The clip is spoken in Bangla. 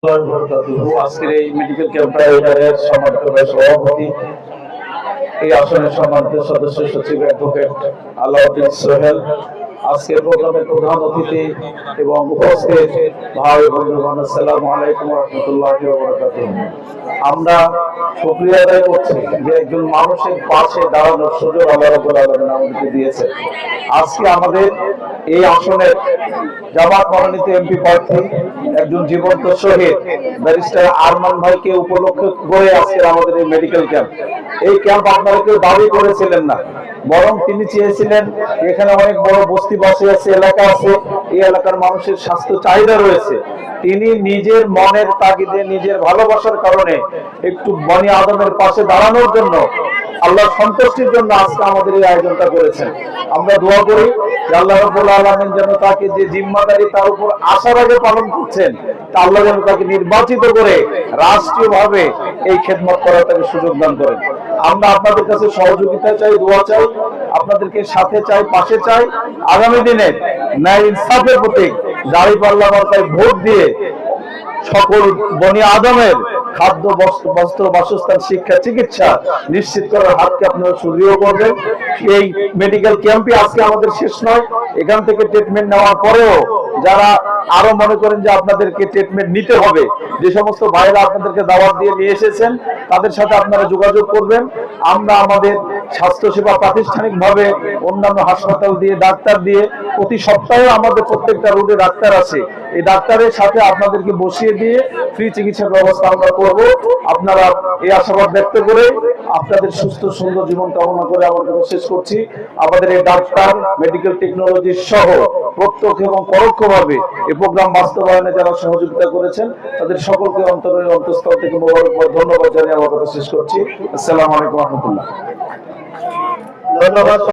আজকের এই মেডিকেল ক্যাম্পের সম্মানিত সভাপতি, এই আসনের সম্মানিত সদস্য সচিব অ্যাডভোকেট আলাউদ্দিন সোহেল, আজকের প্রোগ্রামের প্রধান অতিথি এবং উপস্থিত ভাই বন্ধুগণ, আসসালামু আলাইকুম ওয়া রাহমাতুল্লাহি ওয়া বারাকাতুহু। আমরা শুকরিয়া আদায় করছি যে একজন মানুষের পাশে দাঁড়ানোর সুযোগ আল্লাহ রাব্বুল আলামিন আমাদেরকে দিয়েছে। আজকে আমাদের এই আসনের জামাত মনোনীত এমপি প্রার্থী একজন জীবন্ত শহীদ ব্যারিস্টার আরমান ভাইকে উপলক্ষ করে আজকে আমাদের এই মেডিকেল ক্যাম্প। এই ক্যাম্প আপনারা কেউ দাবি করেছিলেন না, বরং তিনি চেয়েছিলেন এখানে অনেক বড় বস্তিবাসী আছে, এলাকা আছে, এই এলাকার মানুষের স্বাস্থ্য চাহিদা রয়েছে। তিনি নিজের মনের তাগিদে, নিজের ভালোবাসার কারণে একটু বনি আদমের পাশে দাঁড়ানোর জন্য, আল্লাহর সন্তুষ্টির জন্য আজকে আমাদের এই আয়োজনটা করেছেন। আমরা দোয়া করি যে আল্লাহ রাব্বুল আলামিন যেন তাকে যে জিম্মাদারি তার উপর আসার আগে পালন করছেন, তা আল্লাহ যেন তাকে নির্বাচিত করে রাষ্ট্রীয়ভাবে এই খেদমত করার তাকে সুযোগ দান করেন। আমরা আপনাদের কাছে সহযোগিতা চাই, দোয়া চাই, আপনাদেরকে সাথে চাই, পাশে চাই। আগামী দিনে ন্যায় ইনসাফের প্রতীক দাঁড়িপাল্লা মার্কায় ভোট দিয়ে সকল বনি আদমের খাদ্য, বস্ত্র, বাসস্থান, শিক্ষা, চিকিৎসা নিশ্চিত করার হাতকে আপনারা সুদৃঢ় করবেন। এই মেডিকেল ক্যাম্পে আজকে আমাদের শেষ নয়, এখান থেকে ট্রিটমেন্ট নেওয়ার পরেও যারা আরো মনে করেন যে আপনাদেরকে ট্রিটমেন্ট নিতে হবে, যে সমস্ত ভাইরা আপনাদেরকে দাওয়াত দিয়ে নিয়ে এসেছেন, তাদের সাথে আপনারা যোগাযোগ করবেন। আমরা আমাদের স্বাস্থ্যসেবা প্রাতিষ্ঠানিকভাবে অন্যান্য হাসপাতাল দিয়ে, ডাক্তার দিয়ে, প্রতি সপ্তাহে আমাদের প্রত্যেকটা রোডে ডাক্তার আছে, এই ডাক্তারের সাথে আপনাদেরকে বসিয়ে দিয়ে ফ্রি চিকিৎসার ব্যবস্থা আমরা করব। আপনারা এই আশাবাদ ব্যক্ত করে আপনাদের সুস্থ সুন্দর জীবন কামনা করে আমার কথা শেষ করছি। আমাদের এই ডাক্তার, মেডিকেল টেকনোলজি সহ প্রত্যক্ষ এবং পরোক্ষভাবে এই প্রোগ্রাম বাস্তবায়নে যারা সহযোগিতা করেছেন, তাদের সকলকে অন্তরের অন্তঃস্থল থেকে মোবারকবাদ, ধন্যবাদ জানিয়ে আমার কথা শেষ করছি। আসসালামু আলাইকুম ওয়া রাহমাতুল্লাহ। ধন্যবাদ।